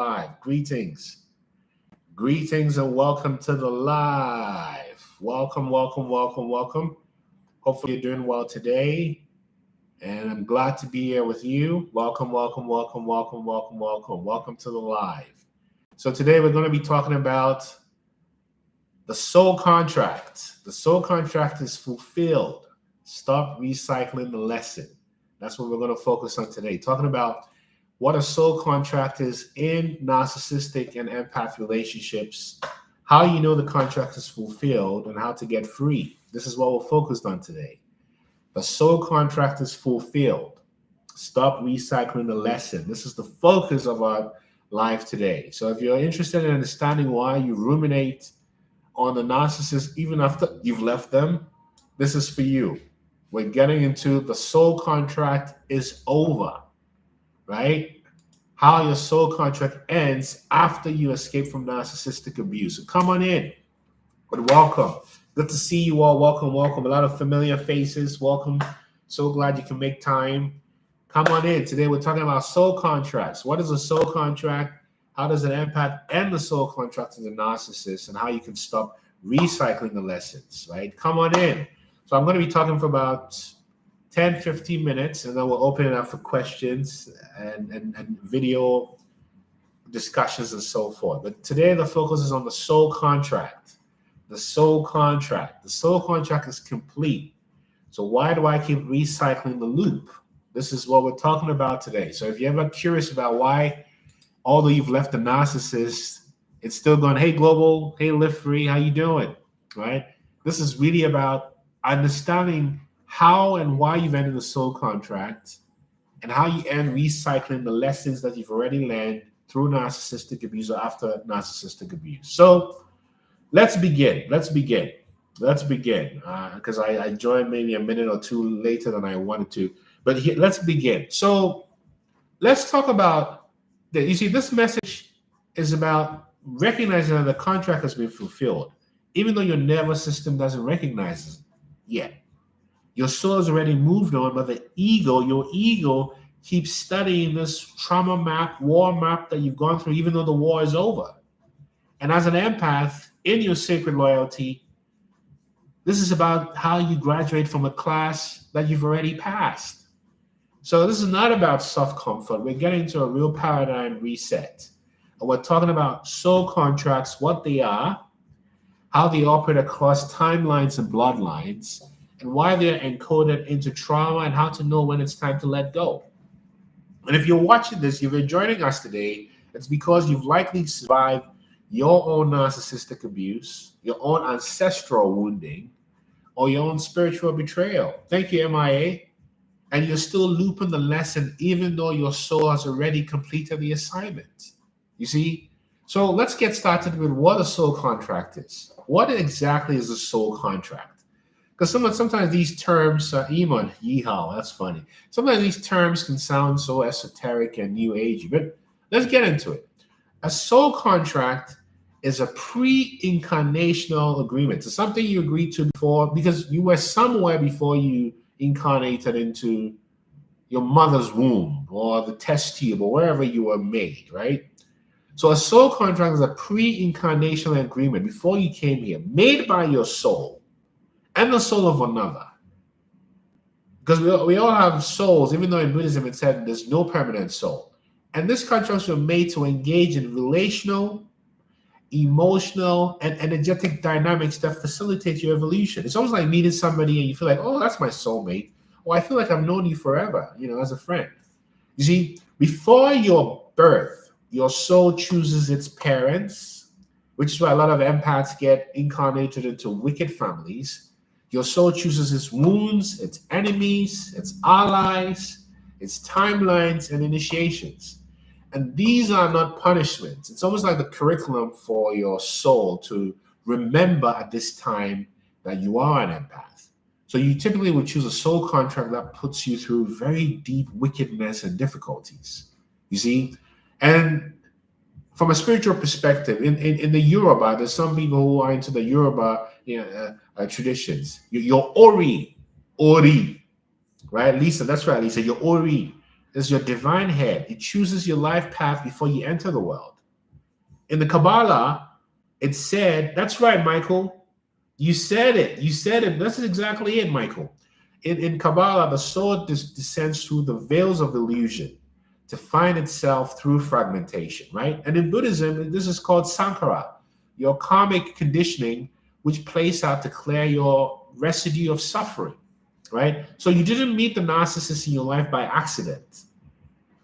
Live. Greetings and welcome to the live. Welcome. Hopefully you're doing well today. And I'm glad to be here with you. Welcome to the live. So today we're going to be talking about the soul contract. The soul contract is fulfilled. Stop recycling the lesson. That's what we're going to focus on today. Talking about what a soul contract is in narcissistic and empath relationships, how you know the contract is fulfilled, and how to get free. This is what we're focused on today. The soul contract is fulfilled. Stop recycling the lesson. This is the focus of our live today. So if you're interested in understanding why you ruminate on the narcissist even after you've left them, this is for you. We're getting into the soul contract is over. Right? How your soul contract ends after you escape from narcissistic abuse. So come on in. But welcome. Good to see you all. Welcome. A lot of familiar faces. Welcome. So glad you can make time. Come on in. Today we're talking about soul contracts. What is a soul contract? How does an empath end the soul contract to the narcissist, and how you can stop recycling the lessons, right? Come on in. So I'm going to be talking for about 10, 15 minutes, and then we'll open it up for questions and video discussions and so forth. But today the focus is on the soul contract. The soul contract. The soul contract is complete. So why do I keep recycling the loop? This is what we're talking about today. So if you're ever curious about why, although you've left the narcissist, it's still going, hey, Global, hey, Live Free, how you doing? Right? This is really about understanding how and why you've ended the soul contract, and how you end recycling the lessons that you've already learned through narcissistic abuse or after narcissistic abuse. So let's begin. Because I joined maybe a minute or two later than I wanted to. But let's begin. So let's talk about that. You see, this message is about recognizing that the contract has been fulfilled, even though your nervous system doesn't recognize it yet. Your soul has already moved on, but your ego keeps studying this trauma map, war map that you've gone through, even though the war is over. And as an empath, in your sacred loyalty, this is about how you graduate from a class that you've already passed. So this is not about self-comfort. We're getting into a real paradigm reset. And we're talking about soul contracts, what they are, how they operate across timelines and bloodlines, and why they're encoded into trauma, and how to know when it's time to let go. And if you're watching this, if you're joining us today, it's because you've likely survived your own narcissistic abuse, your own ancestral wounding, or your own spiritual betrayal. Thank you, MIA. And you're still looping the lesson, even though your soul has already completed the assignment. You see? So let's get started with what a soul contract is. What exactly is a soul contract? Because sometimes these terms, Iman, yeehaw, that's funny. Sometimes these terms can sound so esoteric and new agey, but let's get into it. A soul contract is a pre-incarnational agreement. It's something you agreed to before, because you were somewhere before you incarnated into your mother's womb or the test tube or wherever you were made, right? So a soul contract is a pre-incarnational agreement before you came here, made by your soul and the soul of another. Because we all have souls, even though in Buddhism it said there's no permanent soul. And these contracts were made to engage in relational, emotional, and energetic dynamics that facilitate your evolution. It's almost like meeting somebody and you feel like, oh, that's my soulmate. Or I feel like I've known you forever, as a friend. You see, before your birth, your soul chooses its parents, which is why a lot of empaths get incarnated into wicked families. Your soul chooses its wounds, its enemies, its allies, its timelines, and initiations. And these are not punishments. It's almost like the curriculum for your soul to remember at this time that you are an empath. So you typically would choose a soul contract that puts you through very deep wickedness and difficulties. You see? And from a spiritual perspective, in the Yoruba, there's some people who are into the Yoruba traditions. Your Ori, right? Lisa, that's right, Lisa, your Ori. is your divine head. It chooses your life path before you enter the world. In the Kabbalah, it said, that's right, Michael. You said it. You said it. That's exactly it, Michael. In Kabbalah, the soul descends through the veils of illusion to find itself through fragmentation, right? And in Buddhism, this is called Sankara, your karmic conditioning, which plays out to clear your residue of suffering, right? So you didn't meet the narcissist in your life by accident.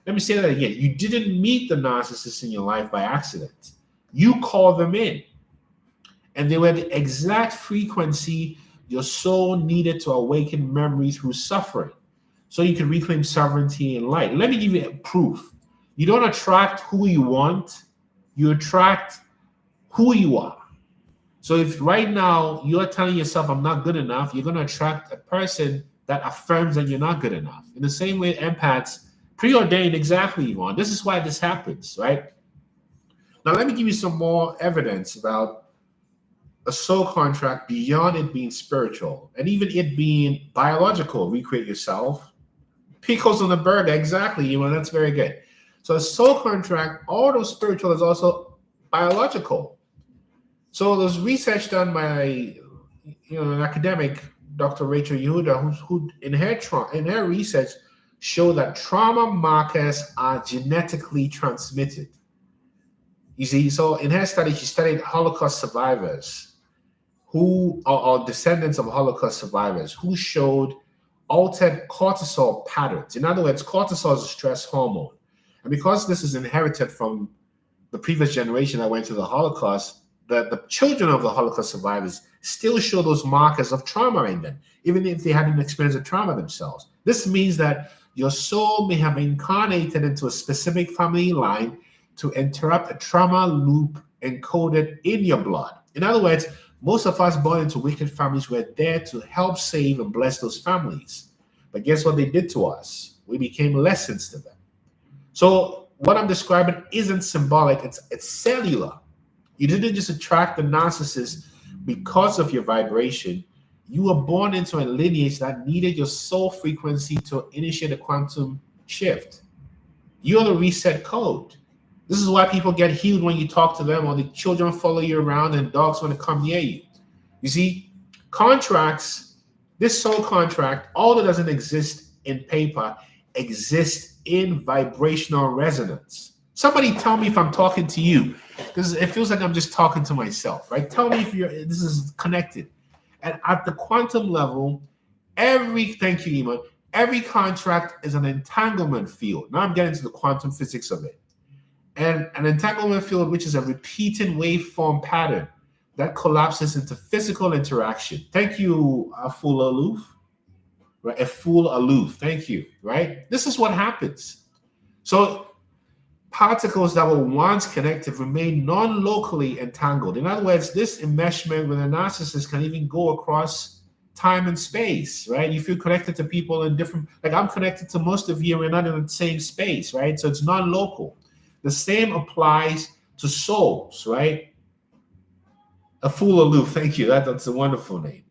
Let me say that again. You didn't meet the narcissist in your life by accident. You called them in. And they were the exact frequency your soul needed to awaken memory through suffering, so you can reclaim sovereignty and light. Let me give you a proof. You don't attract who you want, you attract who you are. So if right now you're telling yourself, I'm not good enough, you're going to attract a person that affirms that you're not good enough. In the same way, empaths preordained exactly, Yvonne. This is why this happens, right? Now, let me give you some more evidence about a soul contract beyond it being spiritual and even it being biological. Recreate yourself. Pickles on the burger, exactly. That's very good. So a soul contract, although spiritual, is also biological. So there's research done by an academic, Dr. Rachel Yehuda, who in her research showed that trauma markers are genetically transmitted. You see, so in her study, she studied Holocaust survivors who are descendants of Holocaust survivors who showed altered cortisol patterns. In other words, cortisol is a stress hormone. And because this is inherited from the previous generation that went through the Holocaust, the children of the Holocaust survivors still show those markers of trauma in them, even if they hadn't experienced a trauma themselves. This means that your soul may have incarnated into a specific family line to interrupt a trauma loop encoded in your blood. In other words, most of us born into wicked families were there to help save and bless those families. But guess what they did to us? We became lessons to them. So what I'm describing isn't symbolic, it's cellular. You didn't just attract the narcissist because of your vibration. You were born into a lineage that needed your soul frequency to initiate a quantum shift. You're the reset code. This is why people get healed when you talk to them, or the children follow you around and dogs want to come near you. You see, contracts, this soul contract, although it doesn't exist in paper, exists in vibrational resonance. Somebody tell me if I'm talking to you, because it feels like I'm just talking to myself, right? Tell me if this is connected. And at the quantum level, thank you, Iman, every contract is an entanglement field. Now I'm getting to the quantum physics of it. And an entanglement field, which is a repeating waveform pattern that collapses into physical interaction. Thank you, Aful Aloof. Right? Aful Aloof, thank you, right? This is what happens. So particles that were once connected remain non-locally entangled. In other words, this enmeshment with a narcissist can even go across time and space, right? You feel connected to people in different, like I'm connected to most of you, we're not in the same space, right? So it's non-local. The same applies to souls, right? Aful Aloof, thank you. That's a wonderful name.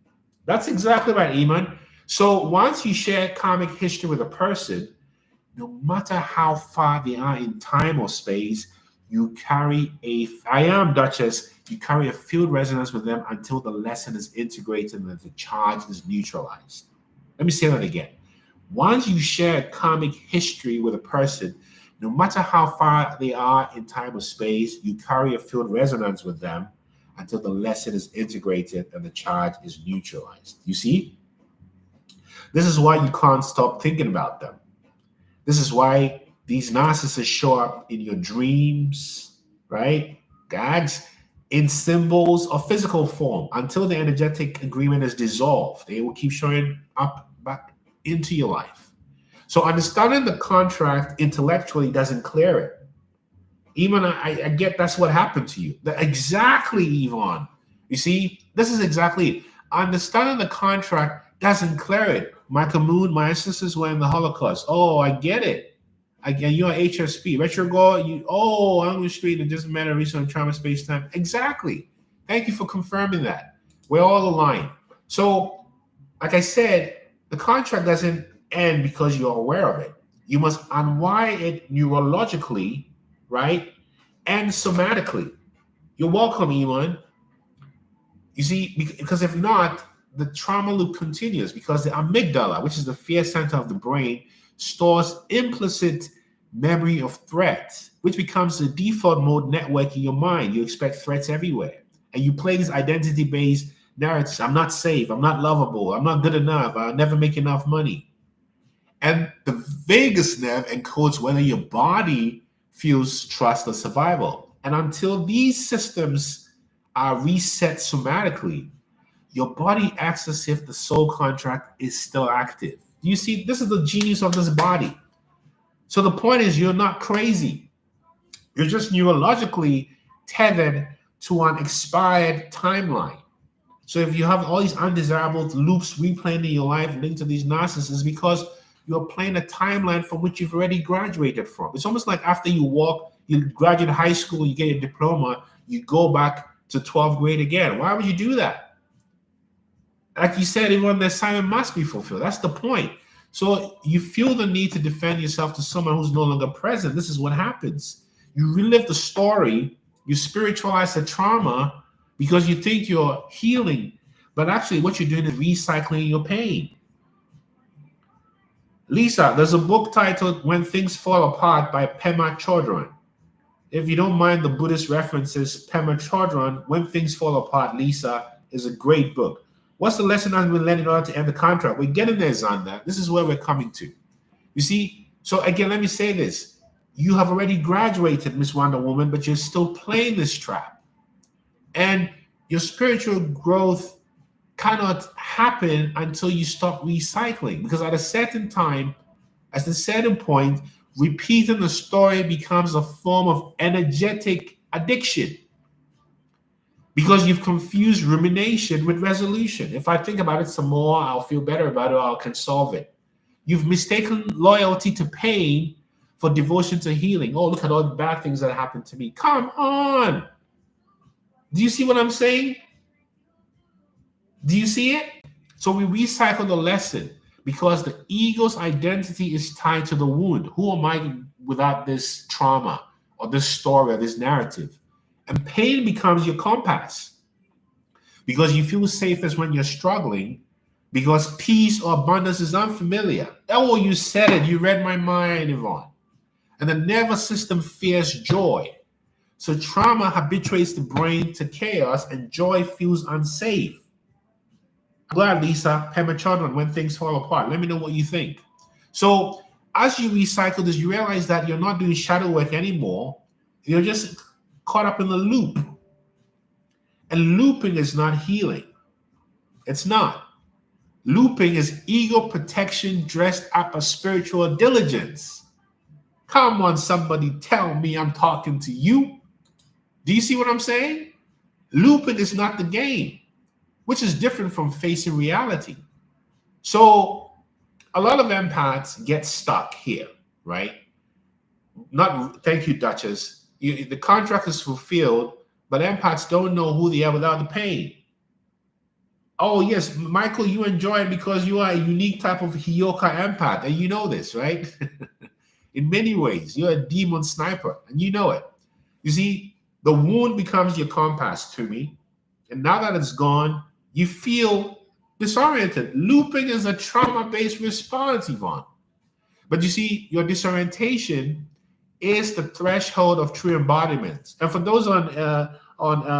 That's exactly right, Iman. So once you share karmic history with a person, no matter how far they are in time or space, you carry you carry a field resonance with them until the lesson is integrated and the charge is neutralized. Let me say that again. Once you share a karmic history with a person, no matter how far they are in time or space, you carry a field resonance with them until the lesson is integrated and the charge is neutralized. You see? This is why you can't stop thinking about them. This is why these narcissists show up in your dreams, right? Gags, in symbols or physical form until the energetic agreement is dissolved. They will keep showing up back into your life. So understanding the contract intellectually doesn't clear it. Even I get that's what happened to you. Exactly, Yvonne. You see, this is exactly it. Understanding the contract doesn't clear it. Michael Moon, my ancestors were in the Holocaust. Oh, I get it. You're HSP. Retrograde, I'm the street, it doesn't matter, research trauma, space, time. Exactly. Thank you for confirming that. We're all aligned. So, like I said, the contract doesn't end because you're aware of it. You must unwire it neurologically, right? And somatically. You're welcome, Elon. You see, because if not, the trauma loop continues because the amygdala, which is the fear center of the brain, stores implicit memory of threat, which becomes the default mode network in your mind. You expect threats everywhere. And you play these identity based narratives. I'm not safe. I'm not lovable. I'm not good enough. I'll never make enough money. And the vagus nerve encodes whether your body feels trust or survival. And until these systems are reset somatically, your body acts as if the soul contract is still active. You see, this is the genius of this body. So the point is, you're not crazy. You're just neurologically tethered to an expired timeline. So if you have all these undesirable loops replaying in your life linked to these narcissists, because you're playing a timeline from which you've already graduated from. It's almost like after you graduate high school, you get your diploma, you go back to 12th grade again. Why would you do that? Like you said, everyone, the assignment must be fulfilled. That's the point. So you feel the need to defend yourself to someone who's no longer present. This is what happens. You relive the story, you spiritualize the trauma because you think you're healing, but actually what you're doing is recycling your pain. Lisa, there's a book titled When Things Fall Apart by Pema Chodron. If you don't mind the Buddhist references, Pema Chodron, When Things Fall Apart, Lisa, is a great book. What's the lesson I've been learning in order to end the contract? We're getting there, Zanda. This is where we're coming to. You see, so again, let me say this. You have already graduated, Miss Wonder Woman, but you're still playing this trap. And your spiritual growth cannot happen until you stop recycling. Because at a certain time, at a certain point, repeating the story becomes a form of energetic addiction. Because you've confused rumination with resolution. If I think about it some more, I'll feel better about it, or I can solve it. You've mistaken loyalty to pain for devotion to healing. Oh, look at all the bad things that happened to me. Come on. Do you see what I'm saying? Do you see it? So we recycle the lesson because the ego's identity is tied to the wound. Who am I without this trauma or this story or this narrative? And pain becomes your compass because you feel safest when you're struggling because peace or abundance is unfamiliar. Oh, you said it. You read my mind, Yvonne. And the nervous system fears joy. So trauma habituates the brain to chaos and joy feels unsafe. I'm glad, Lisa, Pema Chodron, When Things Fall Apart. Let me know what you think. So as you recycle this, you realize that you're not doing shadow work anymore. You're just caught up in the loop. And looping is not healing. It's not. Looping is ego protection dressed up as spiritual diligence. Come on, somebody tell me I'm talking to you. Do you see what I'm saying? Looping is not the game, which is different from facing reality. So a lot of empaths get stuck here, right? Not, thank you, Duchess. The contract is fulfilled, but empaths don't know who they are without the pain. Oh, yes, Michael, you enjoy it because you are a unique type of Hyoka empath, and you know this, right? In many ways, you're a demon sniper, and you know it. You see, the wound becomes your compass to me, and now that it's gone, you feel disoriented. Looping is a trauma-based response, Yvonne. But you see, your disorientation is the threshold of true embodiment. And for those on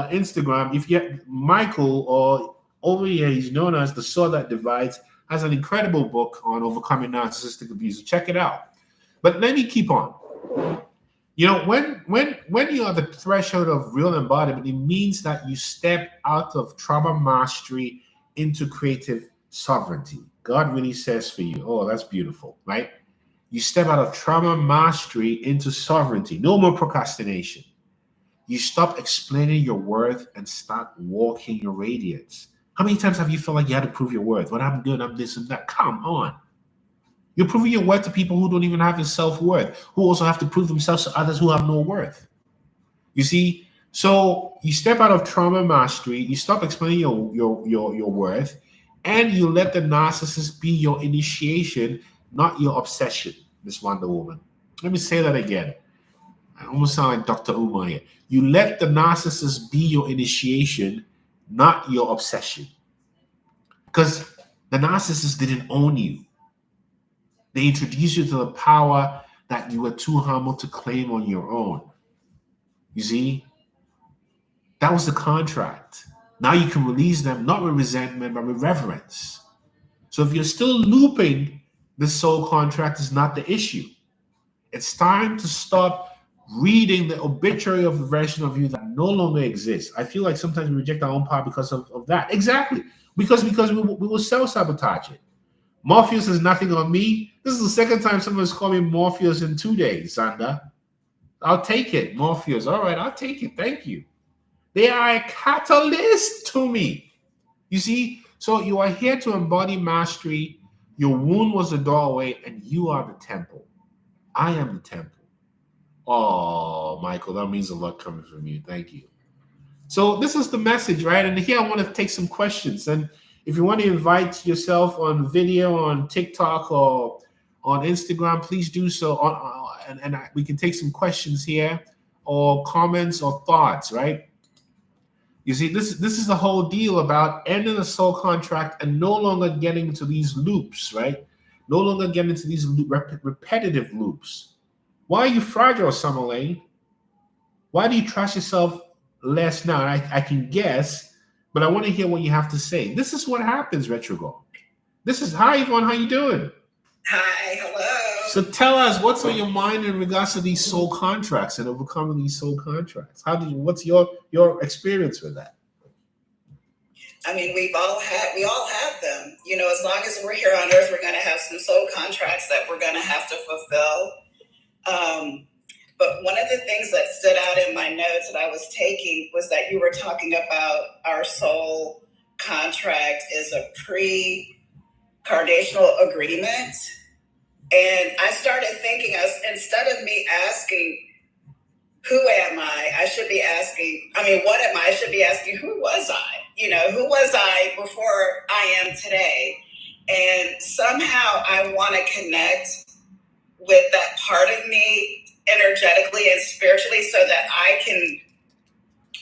Instagram, if you get Michael, or over here, he's known as the Sword That Divides, has an incredible book on overcoming narcissistic abuse. Check it out. But let me keep on. You know, when you are the threshold of real embodiment, it means that you step out of trauma mastery into creative sovereignty. God really says for you, oh, that's beautiful, right? You step out of trauma mastery into sovereignty. No more procrastination. You stop explaining your worth and start walking your radiance. How many times have you felt like you had to prove your worth? When I'm good, I'm this and that. Come on. You're proving your worth to people who don't even have a self-worth, who also have to prove themselves to others who have no worth. You see? So you step out of trauma mastery, you stop explaining your worth, and you let the narcissist be your initiation, not your obsession. Miss Wonder Woman. Let me say that again. I almost sound like Dr. Umar here. You let the narcissist be your initiation, not your obsession. Because the narcissist didn't own you. They introduced you to the power that you were too humble to claim on your own. You see? That was the contract. Now you can release them, not with resentment, but with reverence. So if you're still looping, this soul contract is not the issue. It's time to start reading the obituary of the version of you that no longer exists. I feel like sometimes we reject our own power because of that. Exactly. Because we will self-sabotage it. Morpheus is nothing on me. This is the second time someone's called me Morpheus in 2 days, Sanda. I'll take it, Morpheus. All right, I'll take it. Thank you. They are a catalyst to me. You see? So you are here to embody mastery. Your wound was the doorway, and you are the temple. I am the temple. Oh, Michael, that means a lot coming from you. Thank you. So this is the message, right? And here I want to take some questions. And if you want to invite yourself on video on TikTok or on Instagram, please do so. We can take some questions here or comments or thoughts, right? You see, this is the whole deal about ending the soul contract and no longer getting into these loops, right? No longer getting into these repetitive loops. Why are you fragile, Summer Lane? Why do you trust yourself less now? I can guess, but I want to hear what you have to say. This is what happens, Retrograde. This is, hi, Yvonne, how you doing? Hi, hello. So tell us, what's on your mind in regards to these soul contracts and overcoming these soul contracts? What's your experience with that? I mean, we all have them. You know, as long as we're here on earth, we're going to have some soul contracts that we're going to have to fulfill. But one of the things that stood out in my notes that I was taking was that you were talking about our soul contract is a pre-carnational agreement. And I started thinking, instead of me asking, who am I should be asking, what am I? I should be asking, who was I? You know, who was I before I am today? And somehow I want to connect with that part of me energetically and spiritually so that I can,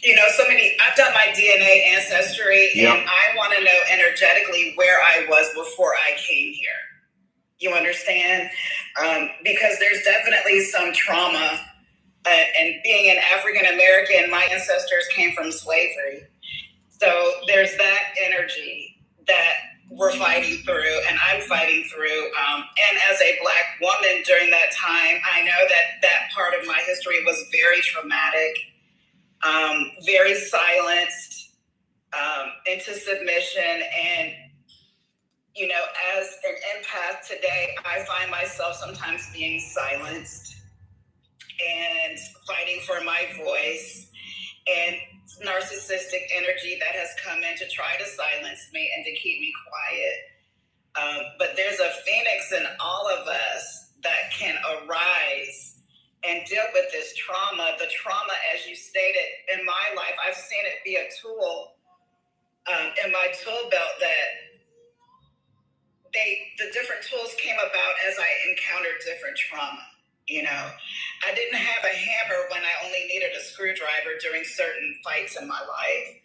I've done my DNA ancestry, yep. And I want to know energetically where I was before I came here. You understand? Because there's definitely some trauma. And being an African American, my ancestors came from slavery. So there's that energy that we're fighting through, and I'm fighting through. And as a Black woman during that time, I know that part of my history was very traumatic, very silenced, into submission. And, you know, as an empath today, I find myself sometimes being silenced and fighting for my voice, and narcissistic energy that has come in to try to silence me and to keep me quiet. But there's a phoenix in all of us that can arise and deal with this trauma. The trauma, as you stated, in my life, I've seen it be a tool in my tool belt that the different tools came about as I encountered different trauma. You know, I didn't have a hammer when I only needed a screwdriver during certain fights in my life.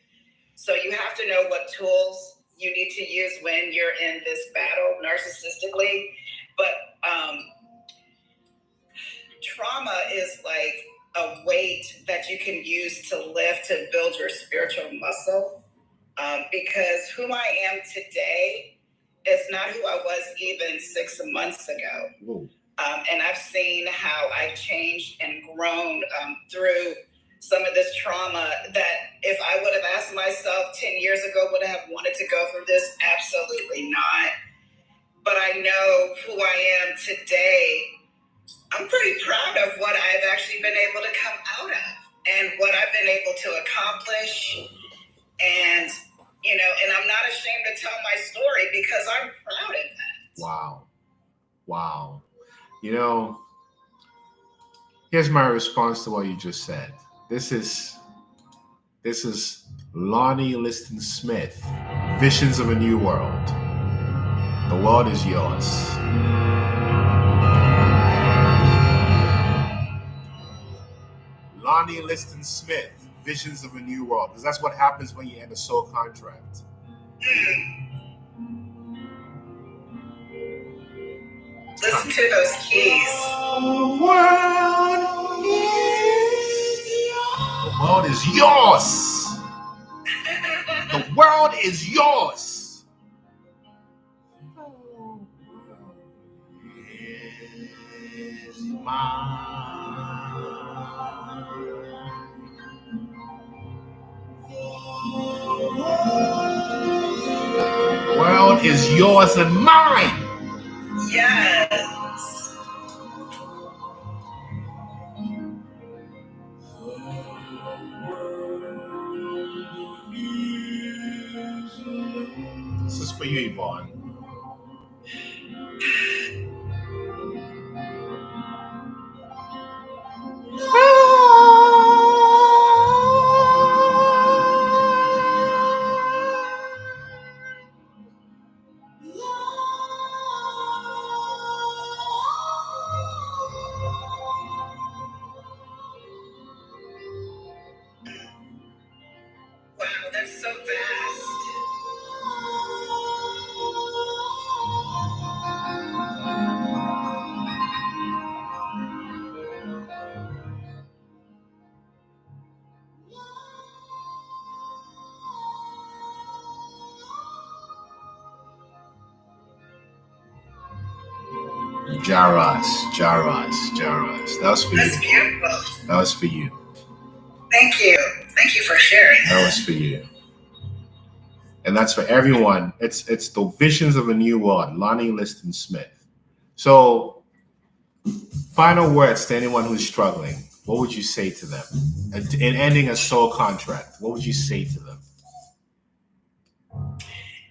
So you have to know what tools you need to use when you're in this battle narcissistically. But trauma is like a weight that you can use to lift, to build your spiritual muscle. Because who I am today is not who I was even 6 months ago. Whoa. And I've seen how I've changed and grown through some of this trauma that if I would have asked myself 10 years ago, would I have wanted to go through this? Absolutely not. But I know who I am today. I'm pretty proud of what I've actually been able to come out of and what I've been able to accomplish. And, you know, and I'm not ashamed to tell my story because I'm proud of that. Wow. You know, here's my response to what you just said. This is Lonnie Liston Smith, Visions of a New World. The world is yours. Lonnie Liston Smith, Visions of a New World, because that's what happens when you end a soul contract. Listen to those keys. The world is yours. The world is yours. Is mine. The world is yours and mine. Yes. This is for you, Yvonne. Wow, that's so fast. Jaras. That was for That's you. beautiful. That was for you. Thank you. Thank you for sharing. That was for you. And that's for everyone. It's the Visions of a New World, Lonnie Liston Smith. So, final words to anyone who's struggling. What would you say to them? In ending a soul contract, what would you say to them?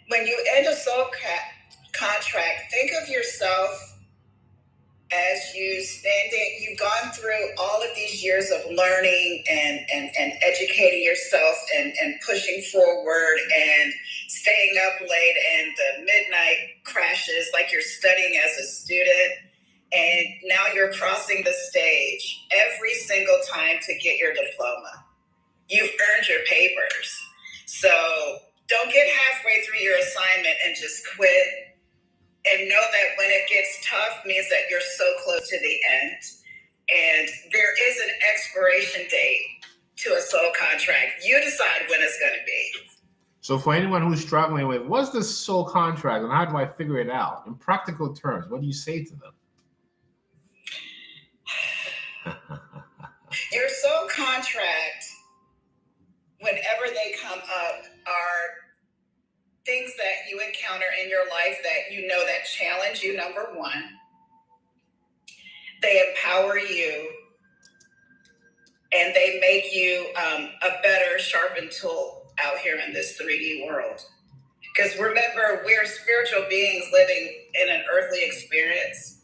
When you end a soul contract, think of yourself as you've gone through all of these years of learning and educating yourself and pushing forward and staying up late and the midnight crashes like you're studying as a student. And now you're crossing the stage every single time to get your diploma. You've earned your papers. So don't get halfway through your assignment and just quit. And know that when it gets tough means that you're so close to the end. And there is an expiration date to a soul contract. You decide when it's going to be. So for anyone who's struggling with, what's the soul contract and how do I figure it out? In practical terms, what do you say to them? Your soul contract, whenever they come up, are things that you encounter in your life that you know that challenge you, number one. They empower you and they make you a better, sharpened tool out here in this 3D world. Because remember, we're spiritual beings living in an earthly experience.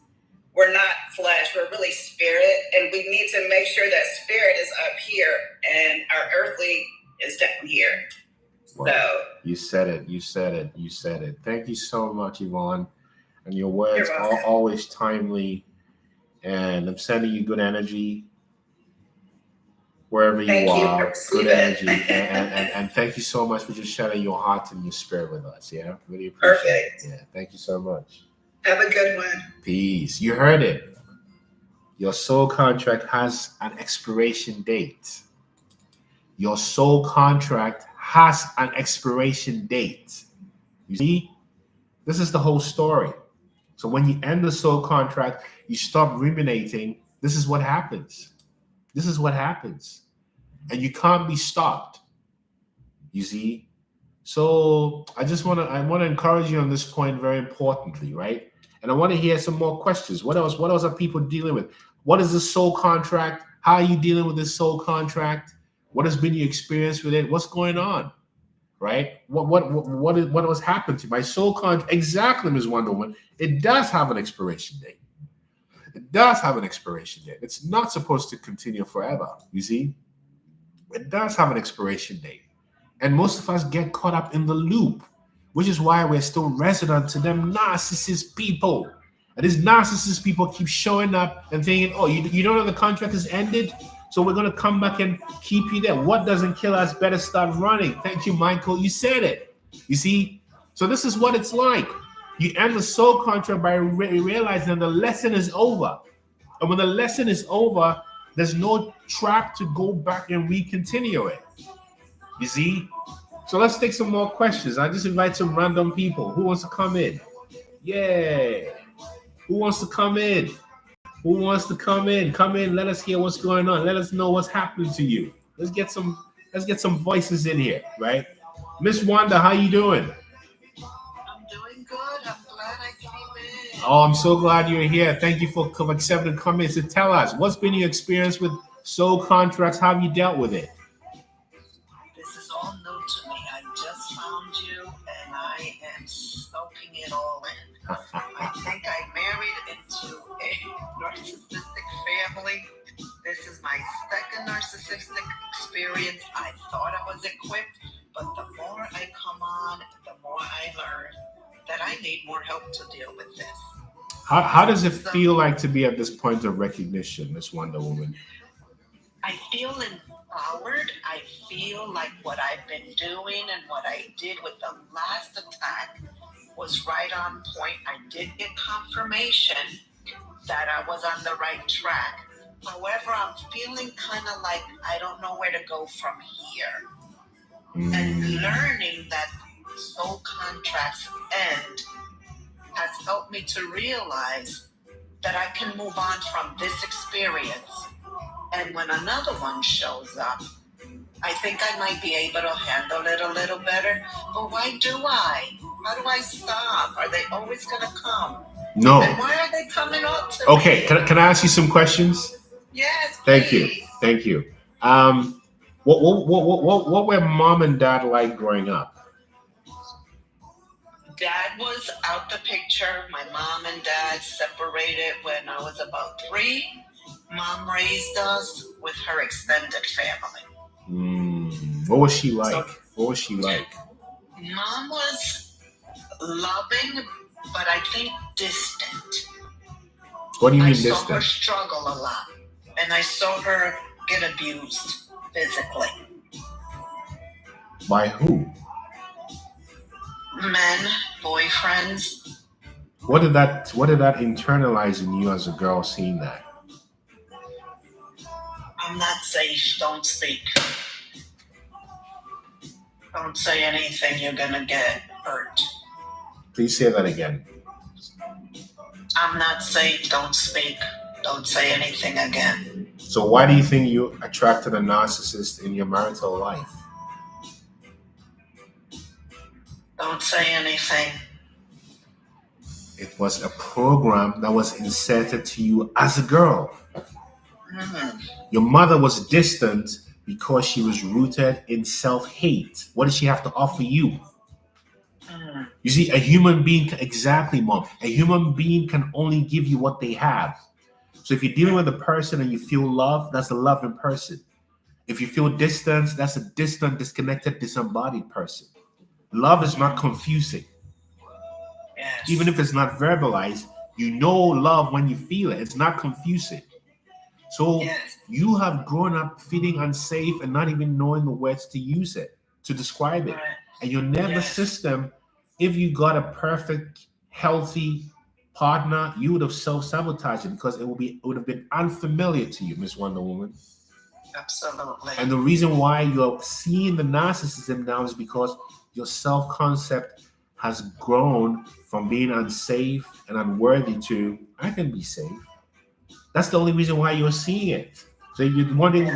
We're not flesh, we're really spirit, and we need to make sure that spirit is up here and our earthly is down here. Wow. So You said it. Thank you so much, Yvonne. And your words are always timely. And I'm sending you good energy wherever you are. Good energy. And thank you so much for just sharing your heart and your spirit with us. Yeah, really appreciate it. Yeah, thank you so much. Have a good one. Peace. You heard it. Your soul contract has an expiration date. Your soul contract has an expiration date. You see, this is the whole story. So when you end the soul contract, you stop ruminating. This is what happens. This is what happens. And you can't be stopped. You see? So I want to encourage you on this point very importantly, right? And I want to hear some more questions. What else are people dealing with? What is the soul contract? How are you dealing with this soul contract? What has been your experience with it? What's going on? Right? What was happened to you? My soul contract? Exactly, Ms. Wonder Woman. It does have an expiration date. It does have an expiration date. It's not supposed to continue forever. You see? It does have an expiration date. And most of us get caught up in the loop, which is why we're still resident to them narcissist people. And these narcissist people keep showing up and thinking, oh, you don't know the contract has ended? So we're going to come back and keep you there. What doesn't kill us better start running. Thank you, Michael. You said it. You see? So this is what it's like. You end the soul contract by realizing the lesson is over. And when the lesson is over, there's no track to go back and re-continue it. You see? So let's take some more questions. I just invite some random people. Who wants to come in? Yeah. Who wants to come in? Who wants to come in? Come in. Let us hear what's going on. Let us know what's happening to you. Let's get some voices in here, right? Miss Wanda, how you doing? I'm doing good. I'm glad I came in. Oh, I'm so glad you're here. Thank you for accepting comments. So tell us, what's been your experience with soul contracts? How have you dealt with it? This is all new to me. I just found you and I am soaking it all in. I think I married into a narcissistic family. This is my second narcissistic experience. I thought I was equipped, but the more I come on, the more I learn that I need more help to deal with this. How does it feel like to be at this point of recognition, Miss Wonder Woman? I feel empowered. I feel like what I've been doing and what I did with the last attack was right on point. I did get confirmation that I was on the right track. However, I'm feeling kind of like I don't know where to go from here. And learning that soul contracts end has helped me to realize that I can move on from this experience. And when another one shows up, I think I might be able to handle it a little better. But why do I? How do I stop? Are they always going to come? No. And why are they coming up to me? Okay, can I ask you some questions? Yes, Thank please. you. Thank you. What were mom and dad like growing up? Dad was out the picture. My mom and dad separated when I was about 3. Mom raised us with her extended family. What was she like? Mom was loving, but I think distant. What do you mean distant? I saw her struggle a lot, and I saw her get abused physically. By who? Men, boyfriends. What did that internalize in you as a girl seeing that? I'm not safe. Don't speak. Don't say anything. You're gonna get hurt. Please say that again. I'm not safe. Don't speak. Don't say anything again. So why do you think you attracted a narcissist in your marital life? Don't say anything. It was a program that was inserted to you as a girl. Your mother was distant because she was rooted in self-hate. What did she have to offer you? You see, a human being, exactly, Mom. A human being can only give you what they have. So if you're dealing with a person and you feel love, that's a loving person. If you feel distance, that's a distant, disconnected, disembodied person. Love is not confusing. Yes. Even if it's not verbalized, you know love when you feel it. It's not confusing. So Yes. You have grown up feeling unsafe and not even knowing the words to use it, to describe it. Right. And your nervous system, if you got a perfect, healthy partner, you would have self-sabotaged it because it would have been unfamiliar to you, Miss Wonder Woman. Absolutely. And the reason why you're seeing the narcissism now is because your self-concept has grown from being unsafe and unworthy to, I can be safe. That's the only reason why you're seeing it. So you're wondering,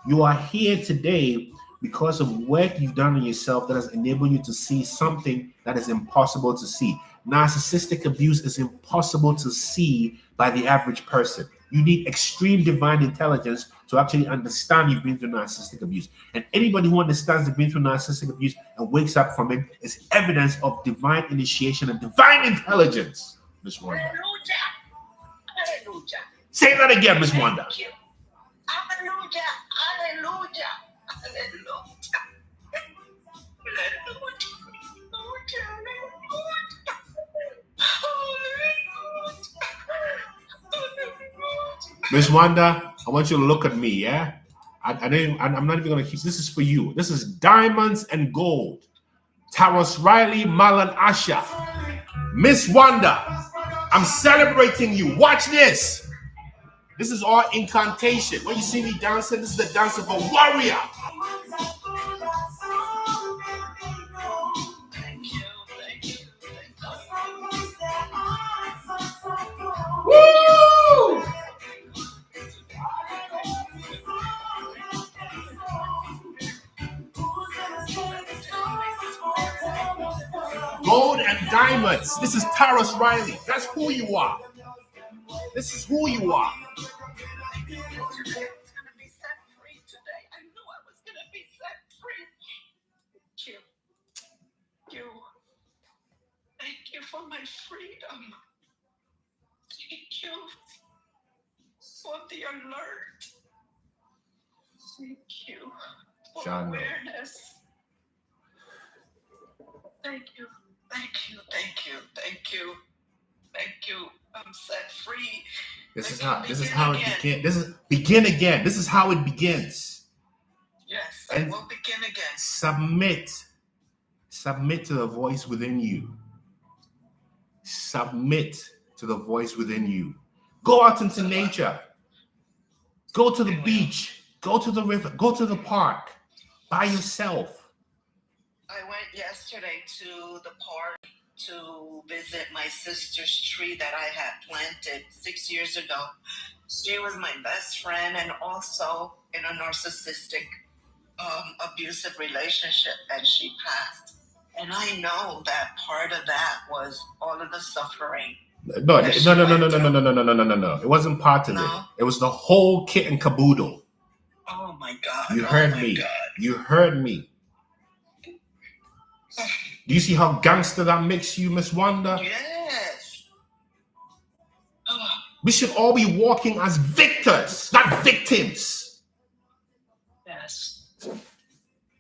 you are here today because of work you've done on yourself that has enabled you to see something that is impossible to see. Narcissistic abuse is impossible to see by the average person. You need extreme divine intelligence to actually understand you've been through narcissistic abuse. And anybody who understands they've been through narcissistic abuse and wakes up from it is evidence of divine initiation and divine intelligence, Miss Wanda. Hallelujah. Say that again, Miss Wanda. Thank you. Hallelujah. Hallelujah. Hallelujah. Miss Wanda, I want you to look at me, yeah? I'm not even going to keep, this is for you. This is Diamonds and Gold. Taros Riley, Malan Asha. Miss Wanda, I'm celebrating you. Watch this. This is all incantation. When you see me dancing, this is the dance of a warrior. Woo! Gold and diamonds. This is Taros Riley. That's who you are. This is who you are. Thank you for my freedom. Thank you for the alert. Thank you for awareness. Thank you. Thank you. Thank you. Thank you. Thank you. I'm set free. This is how it begins. This is begin again. This is how it begins. Yes, I will begin again. Submit to the voice within you. Submit to the voice within you. Go out into nature. Go to the beach. Go to the river. Go to the park by yourself. I went yesterday to the park to visit my sister's tree that I had planted 6 years ago. She was my best friend and also in a narcissistic, abusive relationship, and she passed. And I know that part of that was all of the suffering. No. It wasn't part of it. It was the whole kit and caboodle. Oh my God. You heard me. You heard me. Do you see how gangster that makes you, Miss Wanda? Yes. We should all be walking as victors, not victims. Yes.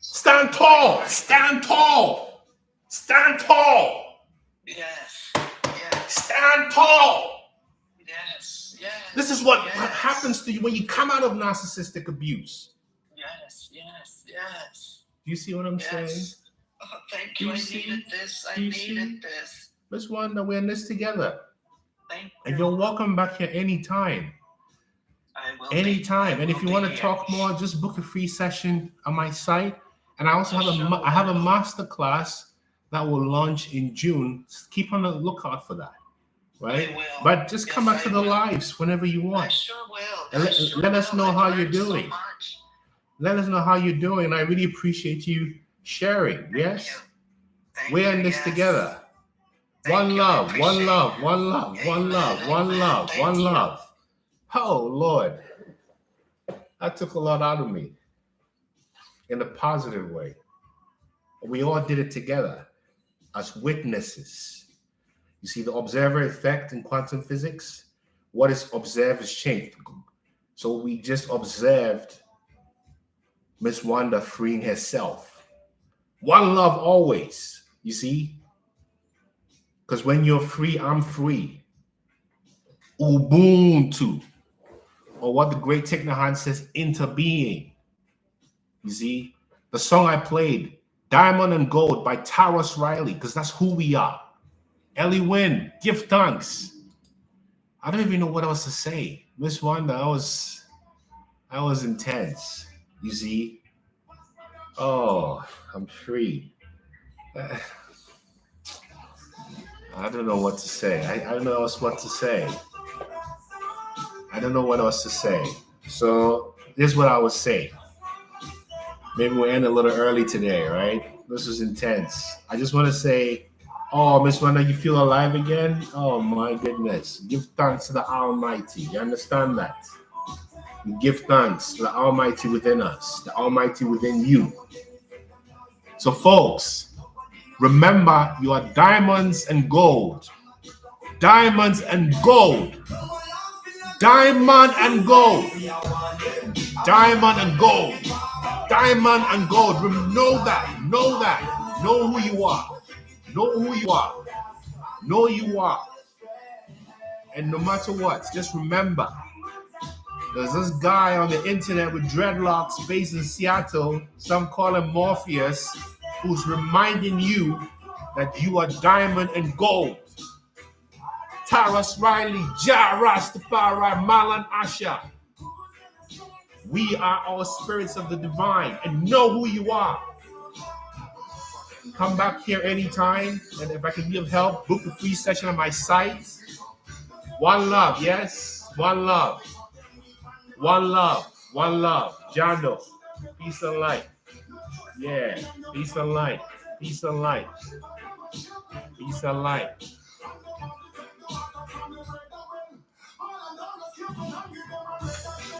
Stand tall. Stand tall. Stand tall. Yes. Yes. Stand tall. Yes. Yes. This is what happens to you when you come out of narcissistic abuse. Yes. Yes. Yes. Do you see what I'm saying? Oh, thank you. I needed this. I needed this. Miss Wanda, we're in this together. Thank you. And you're welcome back here anytime. I will. Anytime. And if you want to talk more, just book a free session on my site. And I also have a masterclass that will launch in June. Just keep on the lookout for that. Right? I will. But just come back to the lives whenever you want. I sure will. And let us know how you're doing. Let us know how you're doing. And I really appreciate you sharing. Yes? We're in this together. One love, one love, one love, one love, one love, one love. Oh, Lord. That took a lot out of me in a positive way. We all did it together as witnesses. You see the observer effect in quantum physics? What is observed is changed. So we just observed Miss Wanda freeing herself. One love always, you see? Because when you're free, I'm free. Ubuntu. Or what the great Thich Nhat Hanh says, interbeing. You see? The song I played, Diamond and Gold by Taros Riley, because that's who we are. Ellie Wynn, give thanks. I don't even know what else to say. Miss Wanda, that was intense. You see? Oh, I'm free. I don't know what to say. I don't know what to say. I don't know what else to say. So this is what I would say. Maybe we'll end a little early today, right? This was intense. I just want to say, oh, Miss Wanda, you feel alive again? Oh my goodness. Give thanks to the Almighty. You understand that? We give thanks to the Almighty within us, the Almighty within you. So folks, remember, you are diamonds and gold. Diamonds and gold. Diamond and gold. Diamond and gold. Diamond and gold. Know that. Know that. Know who you are. Know who you are. Know you are. And no matter what, just remember, There's this guy on the internet with dreadlocks based in Seattle, some call him Morpheus, who's reminding you that you are diamond and gold. Taras Riley, Jaras, Malan Asha. We are all spirits of the divine, and know who you are. Come back here anytime, and if I can be of help, book a free session on my site. One love, yes? One love. One love. One love. Jando. Peace and light. Yeah. Peace and light. Peace and light. Peace and light.